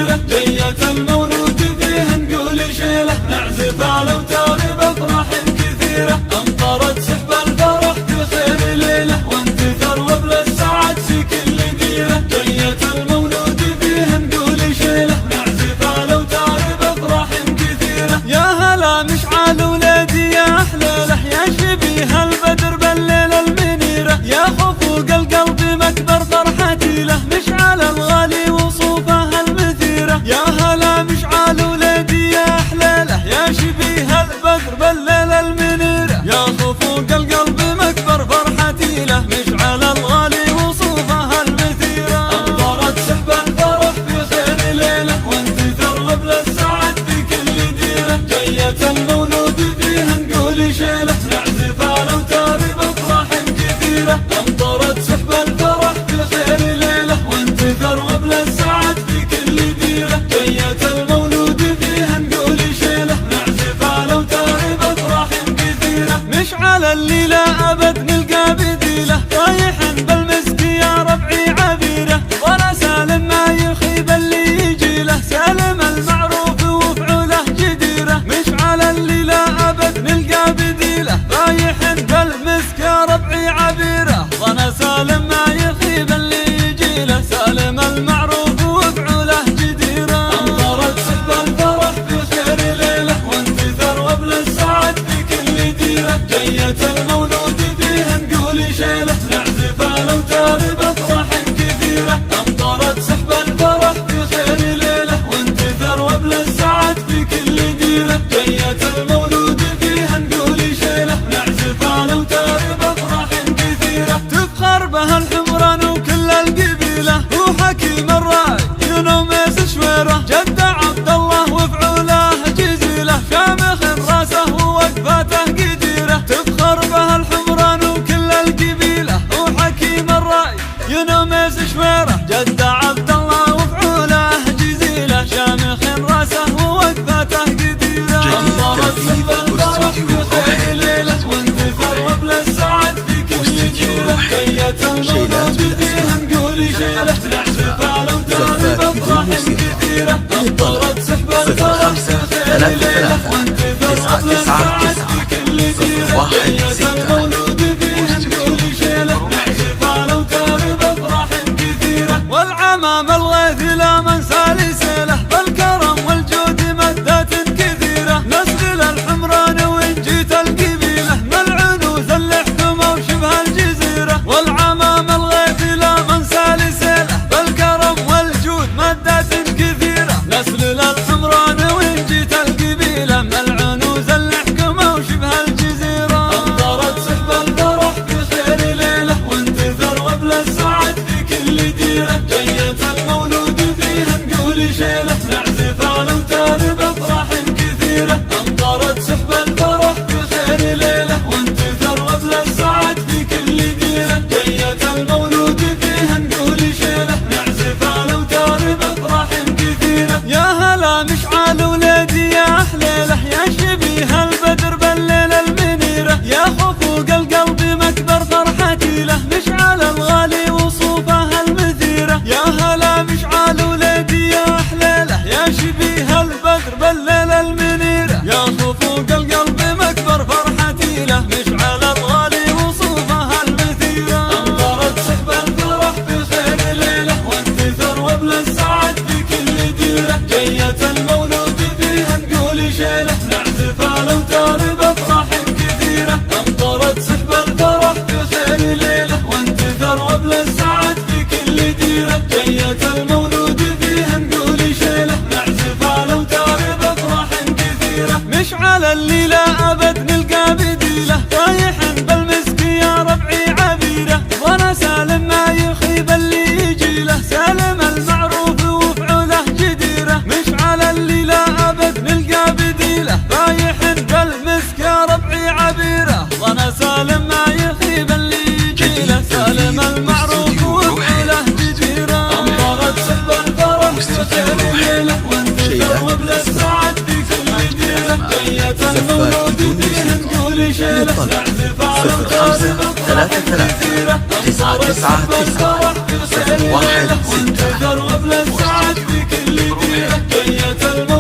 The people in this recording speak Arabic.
جديرة، جية المولود فيها نقول شيلة، نعزف على وتار بأفراح كثيرة، أمطرت سحب الفرح في خير ليلة، وانتثر وبل السعد في كل ديرة، جية المولود فيها نقول شيلة، نعزف على وتار بأفراح كثيرة. يا هلا مشعل ولادي يا أحلاله، يا شبيه البدر بالليلة المنيرة، يا خفوق القلب مكبر فرحتي له، مشعل الغالي وصوفه المثيرة. يا هلا مشعل ولادي يا أحلاله، يا شبيه البدر بالليلة المنيرة، يا خفوق القلب مكبر فرحتي له، مشعل الغالي وصوفه المثيرة. أمطرت سحب الفرح في خير ليلة، وانتثر وبل السعد في كل ديرة، جية المولود فيها نقول شيلة، نعزف على وتار بأفراح كثيرة. أمطرت سحب الفرح في خير ليلة، وانتثر وبل السعد في كل ديرة، جية المولود فيها نقول شيلة، نعزف على وتار بأفراح كثيرة. مشعل اللي لا أبد نلقى بديله، رايح بالمسك يا ربعي عبيره، وانا سالم ما يخيب اللي يجي له، سالم المعروف وفعوله جديره. مشعل اللي لا أبد نلقى بديله، رايح بالمسك يا ربعي عبيره، وانا سالم ما يخيب اللي يجي له، سالم المعروف وفعوله جديره. أمطرت سحب الفرح في خير ليلة، وانتثر وبل السعد في كل ديرة، جية المولود فيها نقول شيلة، نعزف على وتار بأفراح كثيرة. أمطرت سحب الفرح في خير ليلة، وانتثر وبل السعد في كل ديرة، جية المولود فيها نقول شيلة، نعزف على وتار بأفراح كثيرة. تفخر بها الحمران وكل القبيلة، وحكيم الراعي ينوميس شويره، جد عبد الله وفعوله جزيلة، شامخ راسه ووقفاته قديرة. تفخر بها الحمران وكل القبيلة، وحكيم الراعي ينوميس شويره، جد عبد الله وفعوله جزيلة، شامخ راسه ووقفاته قديرة. أمطرت سحب الفرح في خير ليلة، وانتثر وبل السعد في كل ديرة، جية المولود فيها نقول شيلة، نعزف على وتار بأفراح كثيرة. أمطرت سحب الفرح في خير ليلة، وانتثر وبل السعد في كل ديرة، جية المولود فيها نقول شيلة، نعزف على وتار بأفراح كثيرة. والعمام الغيث لا من سالسله، بالكرم والجود مدات كثيرة، نسل الحمران وإن جيت القبيلة، ملعون وذل حكمه وشبه الجزيرة. والعمام الغيث لا من سالسله، بالكرم والجود مدات كثيرة، نسل الحمران وإن جيت القبيلة، ملعون وذل حكمه وشبه الجزيرة. أمطرت سحب الفرح في خير ليلة، وانتثر وبل السعد في كل ديرة، جية المولود فيها نقول شيلة، نعزف على وتار بأفراح كثيرة. أمطرت سحب الفرح في خير ليلة، وانتثر وبل السعد في كل ديرة، جية المولود فيها نقول شيلة، نعزف على وتار بأفراح كثيرة. يا هلا مشعل ولادي يا أحلاله، يا شبيه البدر بالليلة المنيرة، يا خفوق القلب مكبر فرحتي له، مشعل الغالي وصوفه المثيرة. يا هلا مشعل ولادي يا أحلاله، يا شبيه البدر بالليلة المنيرة، يا خفوق القلب مكبر فرحتي له، مشعل الغالي وصوفه المثيرة. أمطرت سحب الفرح في خير ليلة، وانتثر وبل السعد في كل ديرة، جية المولود فيها نقول شيلة، نعزف على وتار بأفراح كثيرة. أمطرت سحب الفرح في خير ليلة، وانتثر وبل السعد في كل ديرة، جية المولود فيها نقول شيلة، نعزف على وتار بأفراح كثيرة. مشعل اللي لا أبد نلقى بديله، رايح بالمسك يا ربعي عبيره، وانا سالم ما يخيب اللي يجي له، سالم المعروف وفعوله جديرة. مشعل اللي لا أبد نلقى بديله، رايح بالمسك يا ربعي عبيره، وانا سالم ما يخيب اللي يجي له، سالم المعروف وفعوله جديرة. أمطرت سحب الفرح في خير ليلة، وانتثر وبل السعد في كل ديرة، جية المولود فيه نقول شيله نعزف على وتارب كثيرة أنطرت بالفرح في خير ليلة وانتثر وبلا سعد في كل ديرة جية المولود